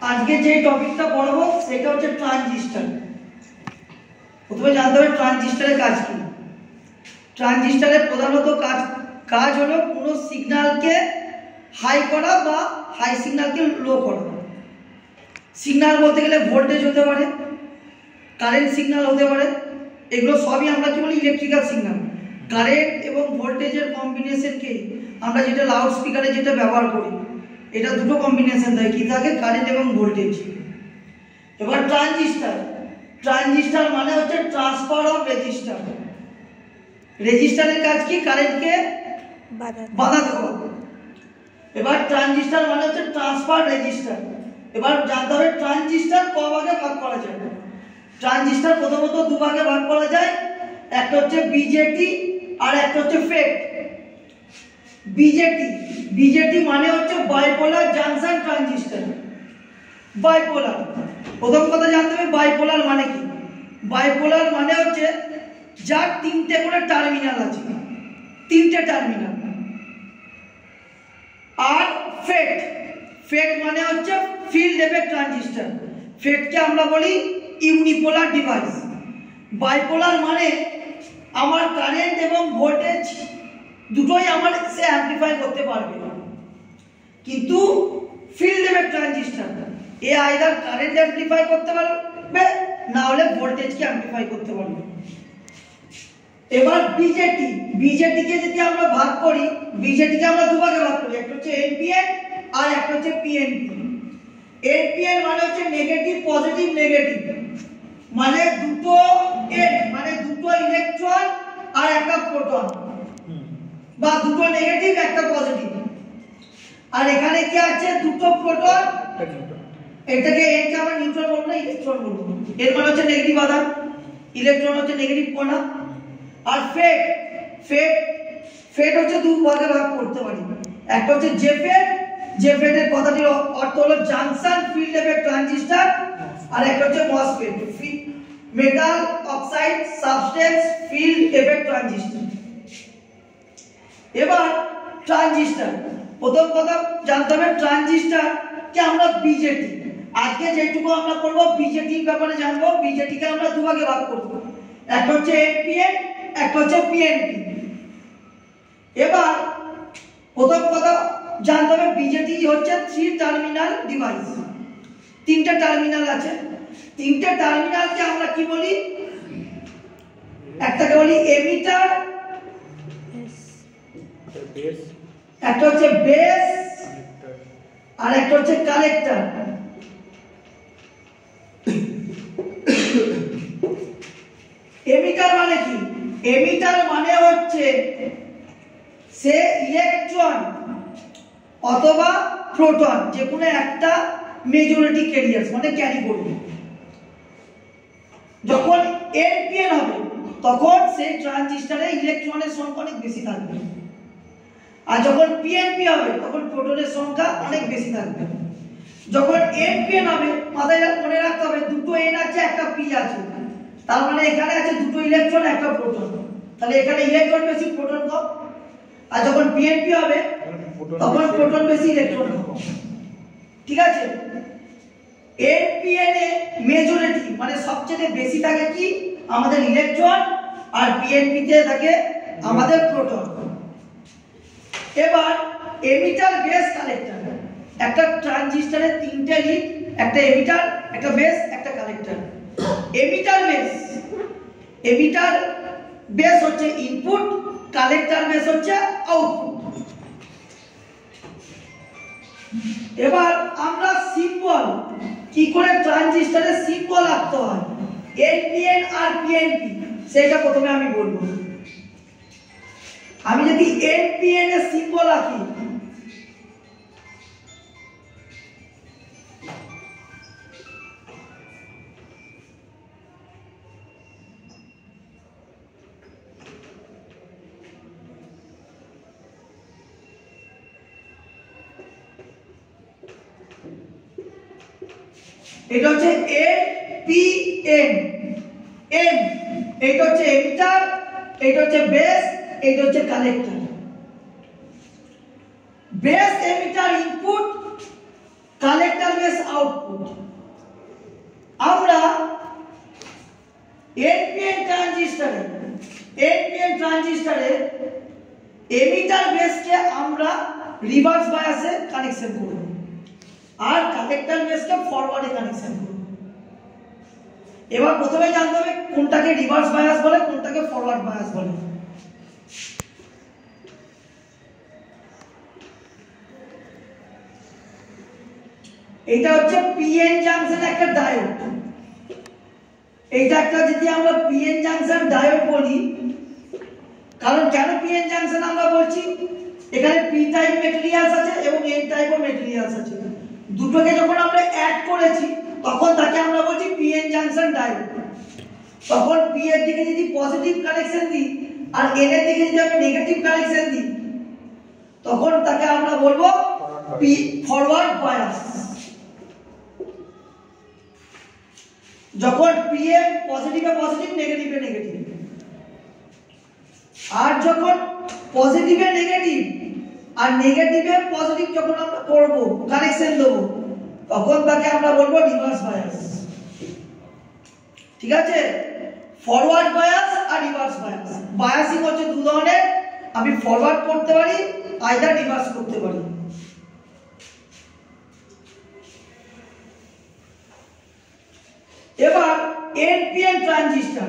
আজকে যে টপিকটা পড়াবো সেটা হচ্ছে ট্রানজিস্টর। প্রথমে জানতে হবে ট্রানজিস্টরের কাজ কি। ট্রানজিস্টরের প্রধানত কাজ হলো কোনো সিগন্যালকে হাই করা বা হাই সিগন্যালকে লো করা। সিগন্যাল বলতে গেলে ভোল্টেজ হতে পারে, কারেন্ট সিগন্যাল হতে পারে, এগুলো সবই আমরা কি বলি ইলেকট্রিক্যাল সিগন্যাল। কারেন্ট এবং ভোল্টেজের কম্বিনেশনকে আমরা যেটা লাউড স্পিকারে যেটা ব্যবহার করি, এটা দুটো কম্বিনেশন থাকে, কি থাকে কারেন্ট এবং ভোল্টেজ। এবার ট্রানজিস্টর মানে হচ্ছে ট্রান্সফার অফ রেজিস্টার। রেজিস্টারের কাজ কি কারেন্টকে বাধা দেওয়া। এবার ট্রানজিস্টর মানে হচ্ছে ট্রান্সফার রেজিস্টার। এবার জানতে হবে ট্রানজিস্টর ক ভাগে ভাগ করা যায়। ট্রানজিস্টর প্রথমত দু ভাগে ভাগ করা যায়, একটা হচ্ছে বিজেটি আর একটা হচ্ছে ফেট। বিজেটি মানে হচ্ছে বাইপোলার জাংশন ট্রানজিস্টর। বাইপোলার, প্রথম কথা জানতে হবে বাইপোলার মানে কি। বাইপোলার মানে হচ্ছে যার তিনটে করে টার্মিনাল আছে, তিনটে টার্মিনাল। আর ফেট মানে হচ্ছে ফিল্ড এফেক্ট ট্রানজিস্টর। ফেটকে আমরা বলি ইউনিপোলার ডিভাইস। বাইপোলার মানে আমার কারেন্ট এবং ভোল্টেজ দুটোই আমার সে অ্যামপ্লিফাই করতে পারবে, কিন্তু ফিল্ড এফেক্ট ট্রানজিস্টর এ আইদার কারেন্ট অ্যামপ্লিফাই করতে পারবে না হলে ভোল্টেজকে অ্যামপ্লিফাই করতে পারবে। এবার বিজেটিকে যদি আমরা ভাগ করি, বিজেটিকে আমরা দুভাগে ভাগ করি, একটা হচ্ছে এনপিএন আর একটা হচ্ছে পিএনপি। এনপিএন মানে হচ্ছে নেগেটিভ পজিটিভ নেগেটিভ, মানে দুটো এন মানে দুটো ইলেকট্রন আর একটা প্রোটন, বা দুটো নেগেটিভ একটা পজিটিভ। আর এখানে কি আছে দুটো প্রোটন, এটাকে এনকে আমরা নিউট্রন বলবো না ইলেকট্রন বলবো। এর মানে হচ্ছে নেগেটিভ আধান, ইলেকট্রন হচ্ছে নেগেটিভ কণা। আর ফেট হচ্ছে দু ভাগে ভাগ করতে পারি, একটা হচ্ছে জেফেটের কথাটির অর্থ হলো জাংশন ফিল্ড এফেক্ট ট্রানজিস্টর, আর একটা হচ্ছে MOSFET metal oxide substance field effect transistor. এবার ট্রানজিস্টর, প্রথম কথা জানতে হবে ট্রানজিস্টর কে আমরা বিজেটি, আজকে যেটুকু আমরা করব বিজেটির ব্যাপারে জানবো। বিজেটিকে আমরা দুভাগে ভাগ করব, একটা হচ্ছে এনপিএন একটা হচ্ছে পিএনপি। এবার প্রথম কথা জানতে হবে বিজেটি হচ্ছে থ্রি টার্মিনাল ডিভাইস। তিনটা টার্মিনাল আছে, তিনটা টার্মিনালকে আমরা কি বলি, একটাকে বলি এমিটার, একটা হচ্ছে বেস আর একটা হচ্ছে কালেক্টর। এমিটার মানে কি? এমিটার মানে হচ্ছে সে ইলেকট্রন অথবা প্রোটন যে কোনো একটা মেজরিটি ক্যারিয়ার্স মানে ক্যারি করবে। যখন এনপিএন হবে তখন সেই ট্রানজিস্টরে ইলেকট্রনের সংখ্যা অনেক বেশি থাকবে, আর যখন পিএনপি হবে তখন প্রোটনের সংখ্যা অনেক বেশি থাকবে। যখন এনপিএন হবে মাথায় মনে রাখতে হবে দুটো এন আছে একটা পি আছে, তার মানে এখানে আছে দুটো ইলেকট্রন একটা প্রোটন, তাহলে এখানে ইলেকট্রন বেশি প্রোটন কম। আর যখন পিএনপি হবে তখন প্রোটন বেশি ইলেকট্রন কম, ঠিক আছে। এনপিএন এ মেজরিটি মানে সবচেয়ে বেশি থাকে কি আমাদের ইলেকট্রন, আর পিএনপি তে থাকে আমাদের প্রোটন। এবার এমিটার বেস কালেক্টর, একটা ট্রানজিস্টরের তিনটে লিড, একটা এমিটার একটা বেস একটা কালেক্টর। এমিটার বেস হচ্ছে ইনপুট, কালেক্টর বেস হচ্ছে আউটপুট। এবার আমরা সিম্বল কি করে ট্রানজিস্টরের সিম্বল আঁকতে হয় এনপিএন আর পিএনপি সেটা প্রথমে আমি বলবো। আমি যদি এনপিএন এর সিম্বল আঁকি, এটা হচ্ছে এনপিএন, এন এটা হচ্ছে এমিটার, এটা হচ্ছে বেস, এটা হচ্ছে collector. Base emitter input collector base output. আমরা এনপিএন ট্রানজিস্টরে এমিটার বেসকে আমরা রিভার্স বায়াসে কানেকশন করব আর কালেক্টর বেসকে ফরওয়ার্ডে কানেকশন করব। এবার প্রথমে জানতে হবে কোনটাকে রিভার্স বায়াস বলে, কোনটাকে ফরওয়ার্ড বায়াস বলে। এটা হচ্ছে পিএন জাংশন একটা ডায়োড। এইটা একটা যদি আমরা পিএন জাংশন ডায়োড বলি, কারণ কেন পিএন জাংশন আমরা বলছি, এখানে পি টাইপ ম্যাটেরিয়ালস আছে এবং এন টাইপও ম্যাটেরিয়ালস আছে, দুটোকে যখন আমরা অ্যাড করেছি তখন তাকে আমরা বলছি পিএন জাংশন ডায়োড। তখন পি এর দিকে যদি পজিটিভ কানেকশন দিই আর এন এর দিকে যদি আমি নেগেটিভ কানেকশন দিই তখন তাকে আমরা বলবো পি ফরওয়ার্ড বায়াস। যখন পি এ পজিটিভে পজিটিভ, নেগেটিভে নেগেটিভ, আর যখন পজিটিভে নেগেটিভ আর নেগেটিভে পজিটিভ যখন আমরা করব কানেকশন দেবো তখন তাকে আমরা বলবো রিভার্স বায়াস। ঠিক আছে, ফরওয়ার্ড বায়াস আর রিভার্স বায়াস। বায়াসিং হচ্ছে দু ধরনের, আমি ফরওয়ার্ড করতে পারি আইদার রিভার্স করতে পারি। এবার এনপিএন ট্রানজিস্টর,